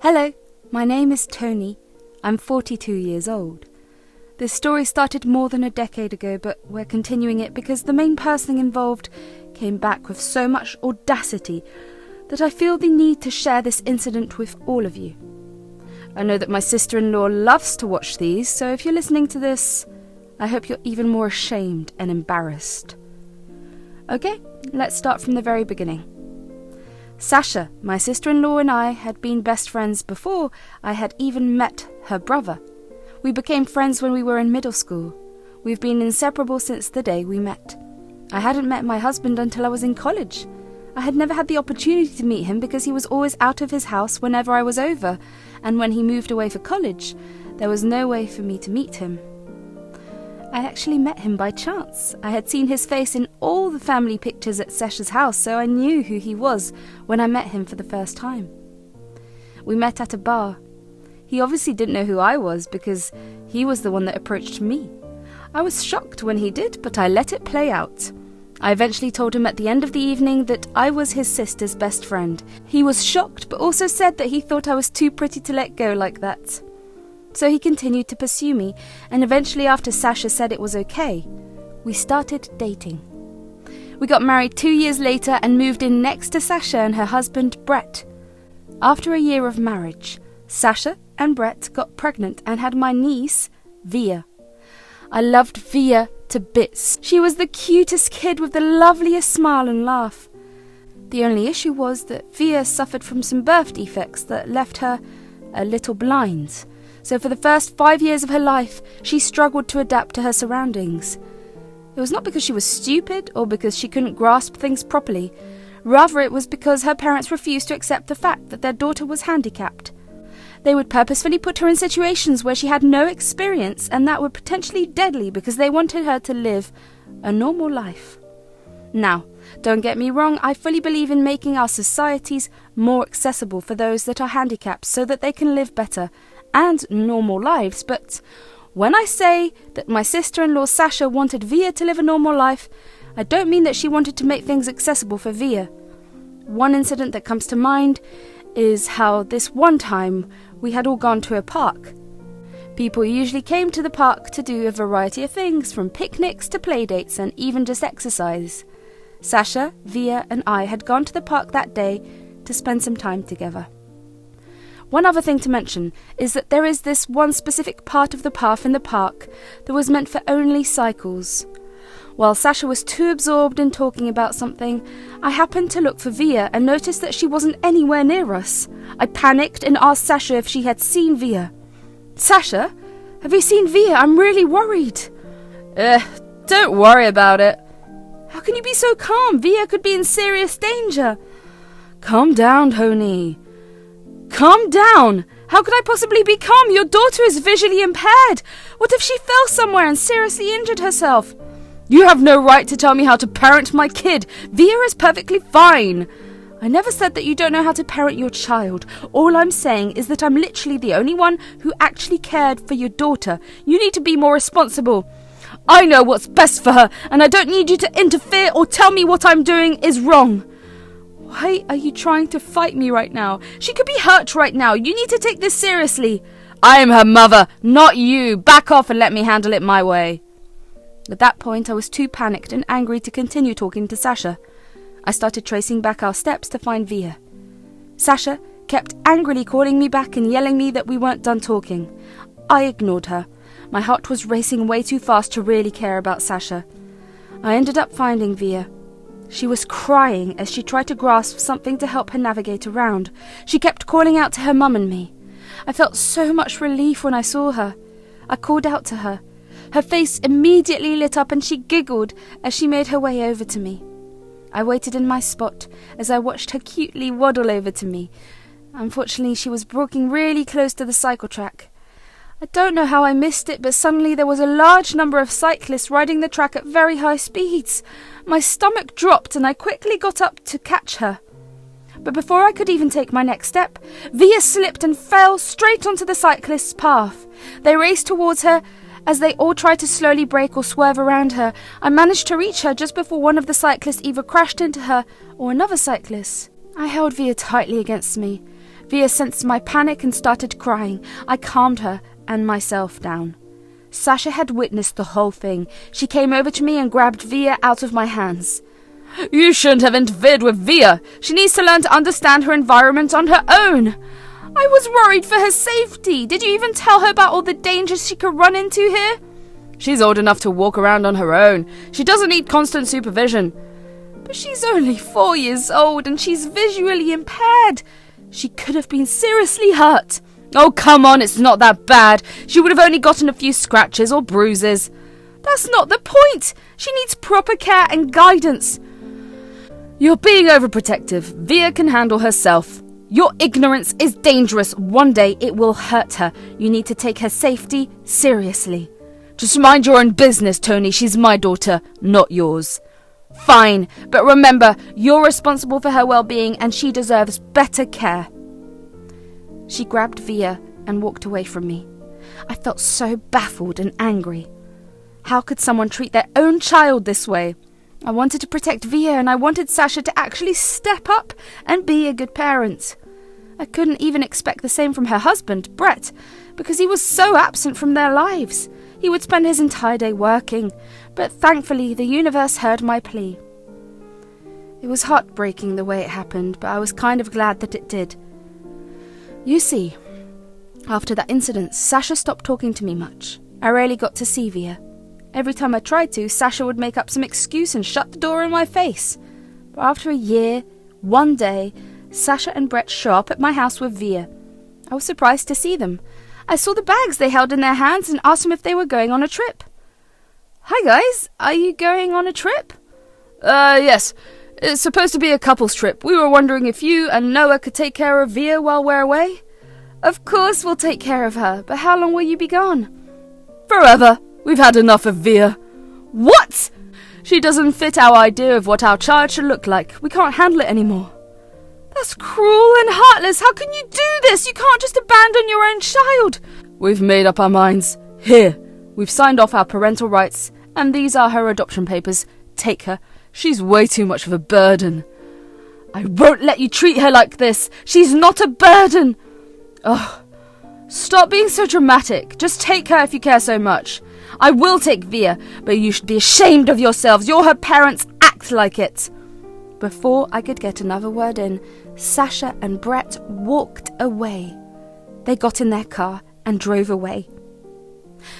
Hello, my name is Tony. I'm 42 years old. This story started more than a decade ago, but we're continuing it because the main person involved came back with so much audacity that I feel the need to share this incident with all of you. I know that my sister-in-law loves to watch these, so if you're listening to this, I hope you're even more ashamed and embarrassed. Okay, let's start from the very beginning. Sasha, my sister-in-law, and I had been best friends before I had even met her brother. We became friends when we were in middle school. We've been inseparable since the day we met. I hadn't met my husband until I was in college. I had never had the opportunity to meet him because he was always out of his house whenever I was over, and when he moved away for college, there was no way for me to meet him. I actually met him by chance. I had seen his face in all the family pictures at Sasha's house, so I knew who he was when I met him for the first time. We met at a bar. He obviously didn't know who I was because he was the one that approached me. I was shocked when he did, but I let it play out. I eventually told him at the end of the evening that I was his sister's best friend. He was shocked, but also said that he thought I was too pretty to let go like that. So he continued to pursue me, and eventually after Sasha said it was okay, we started dating. We got married 2 years later and moved in next to Sasha and her husband, Brett. After a year of marriage, Sasha and Brett got pregnant and had my niece, Via. I loved Via to bits. She was the cutest kid with the loveliest smile and laugh. The only issue was that Via suffered from some birth defects that left her a little blind. So for the first 5 years of her life, she struggled to adapt to her surroundings. It was not because she was stupid or because she couldn't grasp things properly. Rather, it was because her parents refused to accept the fact that their daughter was handicapped. They would purposefully put her in situations where she had no experience, and that were potentially deadly because they wanted her to live a normal life. Now, don't get me wrong, I fully believe in making our societies more accessible for those that are handicapped so that they can live better and normal lives, but when I say that my sister-in-law Sasha wanted Via to live a normal life, I don't mean that she wanted to make things accessible for Via. One incident that comes to mind is how this one time we had all gone to a park. People usually came to the park to do a variety of things, from picnics to play dates and even just exercise. Sasha, Via and I had gone to the park that day to spend some time together. One other thing to mention is that there is this one specific part of the path in the park that was meant for only cycles. While Sasha was too absorbed in talking about something, I happened to look for Via and noticed that she wasn't anywhere near us. I panicked and asked Sasha if she had seen Via. "Sasha, have you seen Via? I'm really worried." Don't worry about it." "How can you be so calm? Via could be in serious danger." "Calm down, Tony." "Calm down? How could I possibly be calm? Your daughter is visually impaired. What if she fell somewhere and seriously injured herself?" "You have no right to tell me how to parent my kid. Via is perfectly fine." "I never said that you don't know how to parent your child. All I'm saying is that I'm literally the only one who actually cared for your daughter. You need to be more responsible." "I know what's best for her, and I don't need you to interfere or tell me what I'm doing is wrong." "Why are you trying to fight me right now? She could be hurt right now. You need to take this seriously." "I am her mother, not you. Back off and let me handle it my way." At that point, I was too panicked and angry to continue talking to Sasha. I started tracing back our steps to find Via. Sasha kept angrily calling me back and yelling me that we weren't done talking. I ignored her. My heart was racing way too fast to really care about Sasha. I ended up finding Via. She was crying as she tried to grasp something to help her navigate around. She kept calling out to her mum and me. I felt so much relief when I saw her. I called out to her. Her face immediately lit up and she giggled as she made her way over to me. I waited in my spot as I watched her cutely waddle over to me. Unfortunately, she was walking really close to the cycle track. I don't know how I missed it, but suddenly there was a large number of cyclists riding the track at very high speeds. My stomach dropped and I quickly got up to catch her. But before I could even take my next step, Via slipped and fell straight onto the cyclist's path. They raced towards her as they all tried to slowly brake or swerve around her. I managed to reach her just before one of the cyclists either crashed into her or another cyclist. I held Via tightly against me. Via sensed my panic and started crying. I calmed her and myself down. Sasha had witnessed the whole thing. She came over to me and grabbed Via out of my hands. You shouldn't have interfered with Via. She needs to learn to understand her environment on her own. I was worried for her safety. Did you even tell her about all the dangers she could run into here? She's old enough to walk around on her own. She doesn't need constant supervision. But she's only 4 years old and she's visually impaired. She could have been seriously hurt. Oh, come on, it's not that bad. She would have only gotten a few scratches or bruises. That's not the point. She needs proper care and guidance. You're being overprotective. Via can handle herself. Your ignorance is dangerous. One day it will hurt her. You need to take her safety seriously. Just mind your own business, Tony. She's my daughter, not yours. Fine, but remember, you're responsible for her well-being and she deserves better care. She grabbed Via and walked away from me. I felt so baffled and angry. How could someone treat their own child this way? I wanted to protect Via and I wanted Sasha to actually step up and be a good parent. I couldn't even expect the same from her husband, Brett, because he was so absent from their lives. He would spend his entire day working, but thankfully the universe heard my plea. It was heartbreaking the way it happened, but I was kind of glad that it did. You see, after that incident, Sasha stopped talking to me much. I rarely got to see Via. Every time I tried to, Sasha would make up some excuse and shut the door in my face. But after a year, one day, Sasha and Brett show up at my house with Via. I was surprised to see them. I saw the bags they held in their hands and asked them if they were going on a trip. Hi guys, are you going on a trip? Yes. It's supposed to be a couple's trip. We were wondering if you and Noah could take care of Via while we're away. Of course we'll take care of her, but how long will you be gone? Forever. We've had enough of Via. What? She doesn't fit our idea of what our child should look like. We can't handle it anymore. That's cruel and heartless. How can you do this? You can't just abandon your own child. We've made up our minds. Here, we've signed off our parental rights, and these are her adoption papers. Take her. She's way too much of a burden. I won't let you treat her like this. She's not a burden. Oh, stop being so dramatic. Just take her if you care so much. I will take Via, but you should be ashamed of yourselves. You're her parents. Act like it. Before I could get another word in, Sasha and Brett walked away. They got in their car and drove away.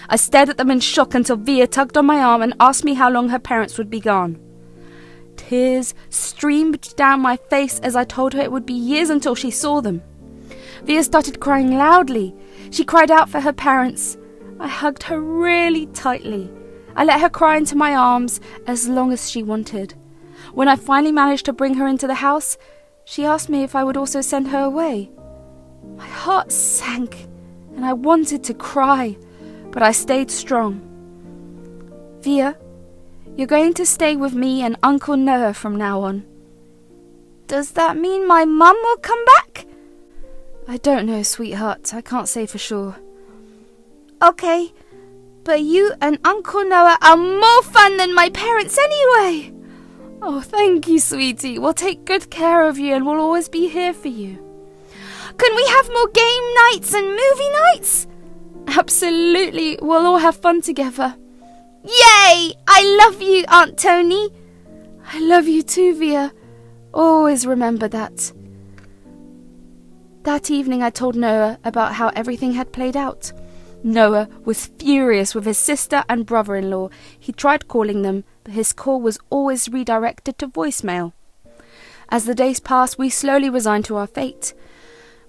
I stared at them in shock until Via tugged on my arm and asked me how long her parents would be gone. Tears streamed down my face as I told her it would be years until she saw them. Via started crying loudly. She cried out for her parents. I hugged her really tightly. I let her cry into my arms as long as she wanted. When I finally managed to bring her into the house, she asked me if I would also send her away. My heart sank and I wanted to cry, but I stayed strong. Via, you're going to stay with me and Uncle Noah from now on. Does that mean my mum will come back? I don't know, sweetheart. I can't say for sure. Okay, but you and Uncle Noah are more fun than my parents anyway. Oh, thank you, sweetie. We'll take good care of you and we'll always be here for you. Can we have more game nights and movie nights? Absolutely. We'll all have fun together. Yay! I love you, Aunt Tony. I love you too, Via. Always remember that. That evening I told Noah about how everything had played out. Noah was furious with his sister and brother-in-law. He tried calling them, but his call was always redirected to voicemail. As the days passed, we slowly resigned to our fate.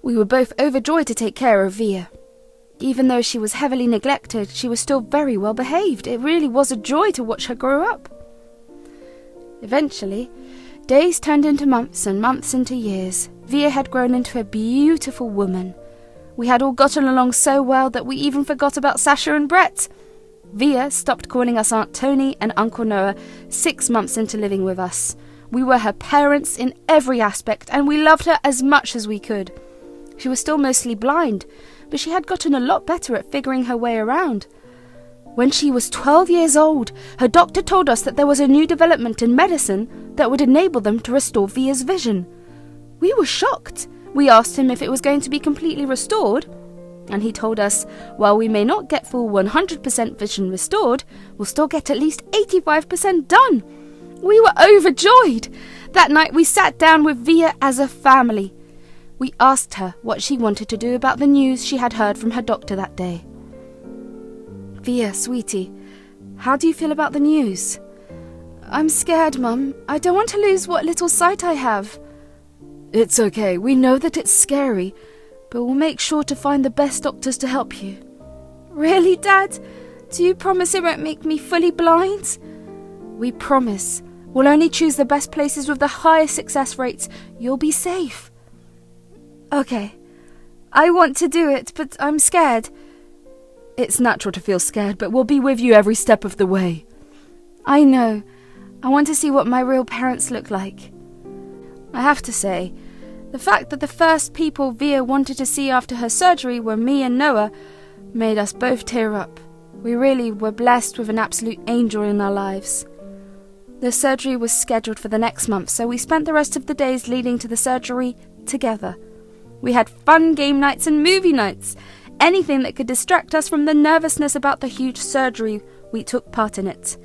We were both overjoyed to take care of Via. Even though she was heavily neglected, she was still very well behaved. It really was a joy to watch her grow up. Eventually, days turned into months and months into years. Via had grown into a beautiful woman. We had all gotten along so well that we even forgot about Sasha and Brett. Via stopped calling us Aunt Tony and Uncle Noah 6 months into living with us. We were her parents in every aspect, and we loved her as much as we could. She was still mostly blind, but she had gotten a lot better at figuring her way around. When she was 12 years old, her doctor told us that there was a new development in medicine that would enable them to restore Via's vision. We were shocked. We asked him if it was going to be completely restored, and he told us, while we may not get full 100% vision restored, we'll still get at least 85% done. We were overjoyed. That night we sat down with Via as a family. We asked her what she wanted to do about the news she had heard from her doctor that day. Via, sweetie, how do you feel about the news? I'm scared, Mum. I don't want to lose what little sight I have. It's okay. We know that it's scary, but we'll make sure to find the best doctors to help you. Really, Dad? Do you promise it won't make me fully blind? We promise. We'll only choose the best places with the highest success rates. You'll be safe. Okay. I want to do it, but I'm scared. It's natural to feel scared, but we'll be with you every step of the way. I know. I want to see what my real parents look like. I have to say, the fact that the first people Via wanted to see after her surgery were me and Noah made us both tear up. We really were blessed with an absolute angel in our lives. The surgery was scheduled for the next month, so we spent the rest of the days leading to the surgery together. We had fun game nights and movie nights, anything that could distract us from the nervousness about the huge surgery. We took part in it.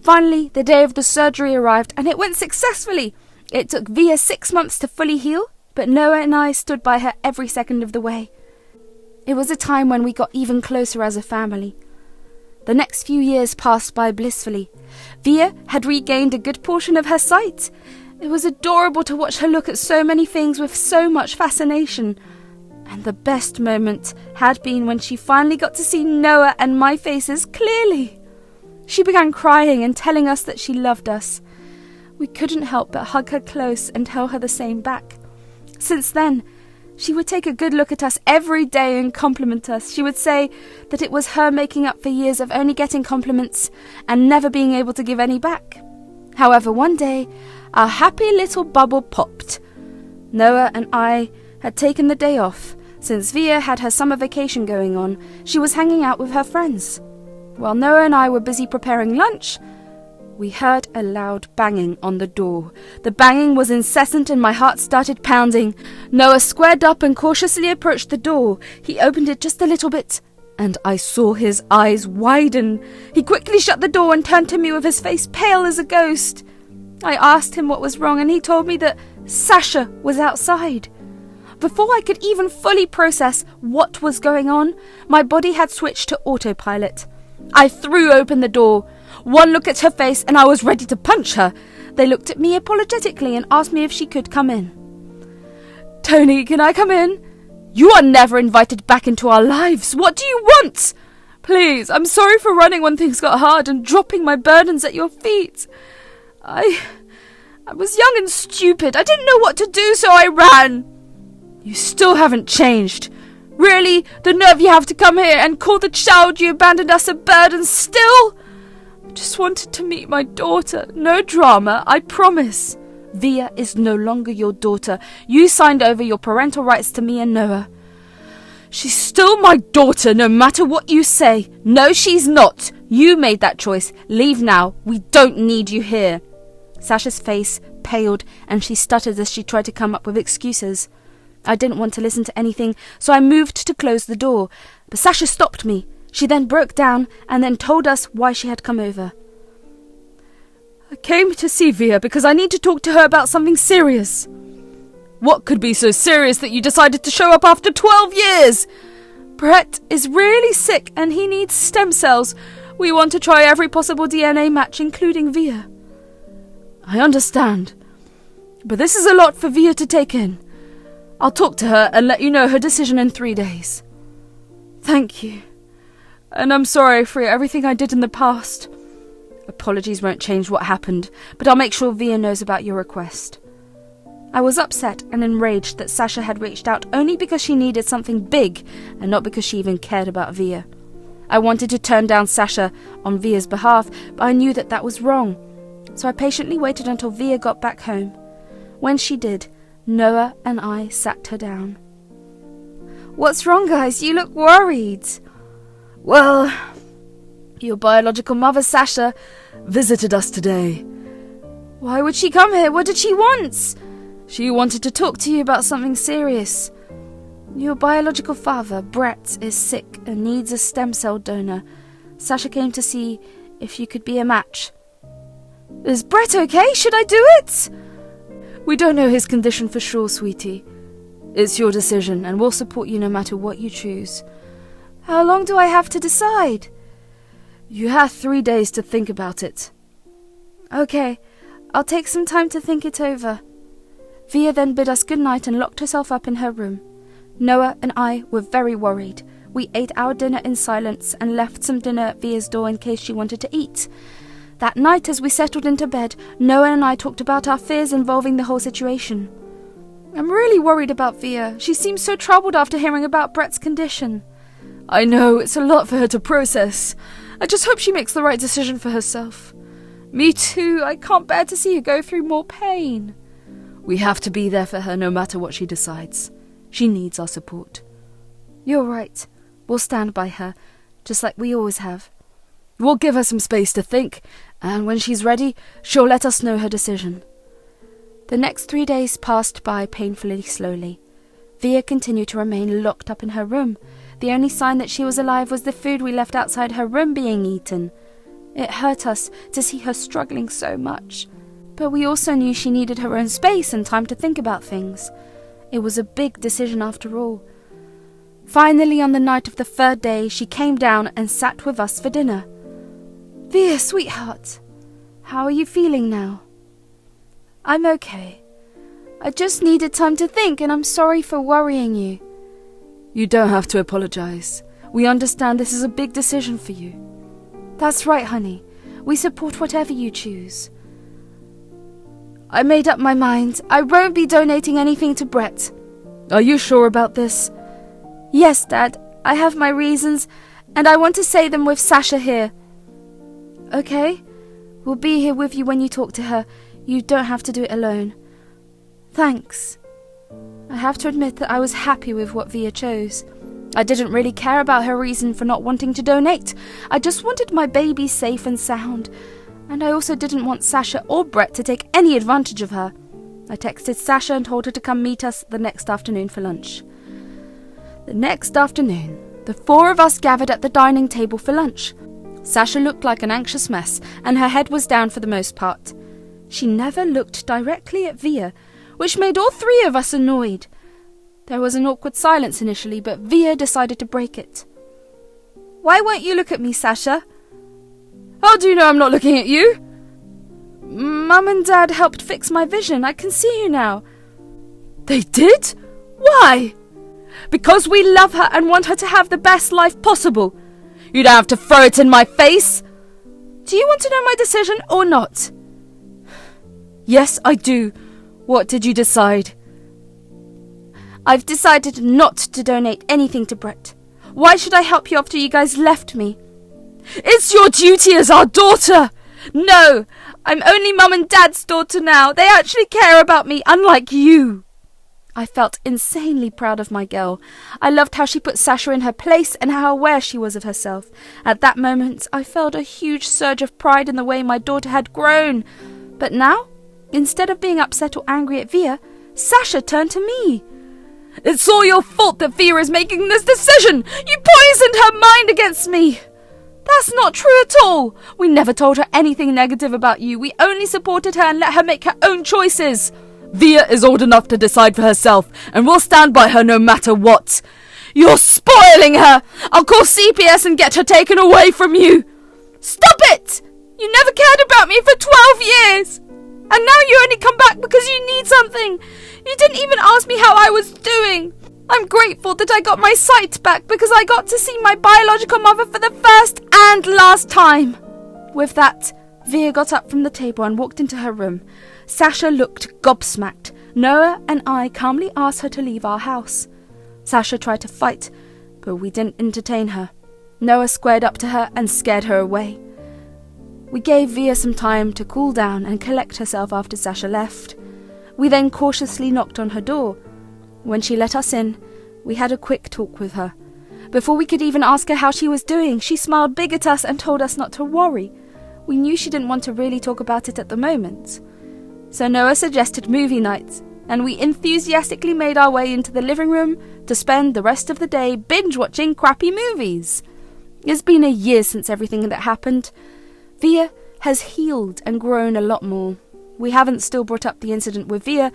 Finally, the day of the surgery arrived, and it went successfully. It took Via 6 months to fully heal, but Noah and I stood by her every second of the way. It was a time when we got even closer as a family. The next few years passed by blissfully. Via had regained a good portion of her sight. It was adorable to watch her look at so many things with so much fascination. And the best moment had been when she finally got to see Noah and my faces clearly. She began crying and telling us that she loved us. We couldn't help but hug her close and tell her the same back. Since then, she would take a good look at us every day and compliment us. She would say that it was her making up for years of only getting compliments and never being able to give any back. However, one day, our happy little bubble popped. Noah and I had taken the day off. Since Via had her summer vacation going on, she was hanging out with her friends. While Noah and I were busy preparing lunch, we heard a loud banging on the door. The banging was incessant and my heart started pounding. Noah squared up and cautiously approached the door. He opened it just a little bit, and I saw his eyes widen. He quickly shut the door and turned to me with his face pale as a ghost. I asked him what was wrong, and he told me that Sasha was outside. Before I could even fully process what was going on, my body had switched to autopilot. I threw open the door. One look at her face and I was ready to punch her. They looked at me apologetically and asked me if she could come in. Tony, can I come in? You are never invited back into our lives. What do you want? Please, I'm sorry for running when things got hard and dropping my burdens at your feet. I was young and stupid. I didn't know what to do, so I ran. You still haven't changed. Really? The nerve you have to come here and call the child you abandoned us a burden still? I just wanted to meet my daughter. No drama, I promise. Via is no longer your daughter. You signed over your parental rights to me and Noah. She's still my daughter, no matter what you say. No, she's not. You made that choice. Leave now. We don't need you here. Sasha's face paled and she stuttered as she tried to come up with excuses. I didn't want to listen to anything, so I moved to close the door. But Sasha stopped me. She then broke down and then told us why she had come over. I came to see Via because I need to talk to her about something serious. What could be so serious that you decided to show up after 12 years? Brett is really sick and he needs stem cells. We want to try every possible DNA match, including Via. I understand, but this is a lot for Via to take in. I'll talk to her and let you know her decision in 3 days. Thank you. And I'm sorry for everything I did in the past. Apologies won't change what happened, but I'll make sure Via knows about your request. I was upset and enraged that Sasha had reached out only because she needed something big and not because she even cared about Via. I wanted to turn down Sasha on Via's behalf, but I knew that that was wrong. So I patiently waited until Via got back home. When she did, Noah and I sat her down. What's wrong, guys? You look worried. Well, your biological mother, Sasha, visited us today. Why would she come here? What did she want? She wanted to talk to you about something serious. Your biological father, Brett, is sick and needs a stem cell donor. Sasha came to see if you could be a match. Is Brett okay? Should I do it? We don't know his condition for sure, sweetie. It's your decision, and we'll support you no matter what you choose. How long do I have to decide? You have 3 days to think about it. Okay, I'll take some time to think it over. Via then bid us good night and locked herself up in her room. Noah and I were very worried. We ate our dinner in silence and left some dinner at Via's door in case she wanted to eat. That night, as we settled into bed, Noah and I talked about our fears involving the whole situation. I'm really worried about Via. She seems so troubled after hearing about Brett's condition. I know, it's a lot for her to process. I just hope she makes the right decision for herself. Me too, I can't bear to see her go through more pain. We have to be there for her no matter what she decides. She needs our support. You're right. We'll stand by her, just like we always have. We'll give her some space to think, and when she's ready, she'll let us know her decision. The next 3 days passed by painfully slowly. Via continued to remain locked up in her room. The only sign that she was alive was the food we left outside her room being eaten. It hurt us to see her struggling so much, but we also knew she needed her own space and time to think about things. It was a big decision after all. Finally, on the night of the 3rd day, she came down and sat with us for dinner. Via, sweetheart, how are you feeling now? I'm okay. I just needed time to think, and I'm sorry for worrying you. You don't have to apologize. We understand this is a big decision for you. That's right, honey. We support whatever you choose. I made up my mind. I won't be donating anything to Brett. Are you sure about this? Yes, Dad. I have my reasons, and I want to say them with Sasha here. Okay? We'll be here with you when you talk to her. You don't have to do it alone. Thanks. I have to admit that I was happy with what Via chose. I didn't really care about her reason for not wanting to donate. I just wanted my baby safe and sound. And I also didn't want Sasha or Brett to take any advantage of her. I texted Sasha and told her to come meet us the next afternoon for lunch. The next afternoon, the 4 of us gathered at the dining table for lunch. Sasha looked like an anxious mess, and her head was down for the most part. She never looked directly at Via, which made all 3 of us annoyed. There was an awkward silence initially, but Via decided to break it. Why won't you look at me, Sasha? How do you know I'm not looking at you? Mum and Dad helped fix my vision. I can see you now. They did? Why? Because we love her and want her to have the best life possible. You don't have to throw it in my face. Do you want to know my decision or not? Yes, I do. What did you decide? I've decided not to donate anything to Brett. Why should I help you after you guys left me? It's your duty as our daughter! No! I'm only Mum and Dad's daughter now. They actually care about me, unlike you. I felt insanely proud of my girl. I loved how she put Sasha in her place and how aware she was of herself. At that moment, I felt a huge surge of pride in the way my daughter had grown. But now, instead of being upset or angry at Via, Sasha turned to me. It's all your fault that Via is making this decision! You poisoned her mind against me! That's not true at all! We never told her anything negative about you. We only supported her and let her make her own choices. Via is old enough to decide for herself, and we'll stand by her no matter what. You're spoiling her! I'll call CPS and get her taken away from you! Stop it! You never cared about me for 12 years! And now you only come back because you need something! You didn't even ask me how I was doing! I'm grateful that I got my sight back because I got to see my biological mother for the first and last time! With that, Via got up from the table and walked into her room. Sasha looked gobsmacked. Noah and I calmly asked her to leave our house. Sasha tried to fight, but we didn't entertain her. Noah squared up to her and scared her away. We gave Via some time to cool down and collect herself after Sasha left. We then cautiously knocked on her door. When she let us in, we had a quick talk with her. Before we could even ask her how she was doing, she smiled big at us and told us not to worry. We knew she didn't want to really talk about it at the moment. So Noah suggested movie nights, and we enthusiastically made our way into the living room to spend the rest of the day binge-watching crappy movies. It's been a year since everything that happened. Via has healed and grown a lot more. We haven't still brought up the incident with Via,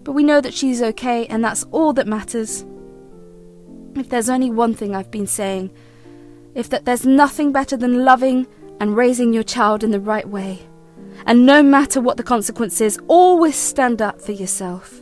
but we know that she's okay, and that's all that matters. If there's only one thing I've been saying, if that there's nothing better than loving and raising your child in the right way. And no matter what the consequences, always stand up for yourself.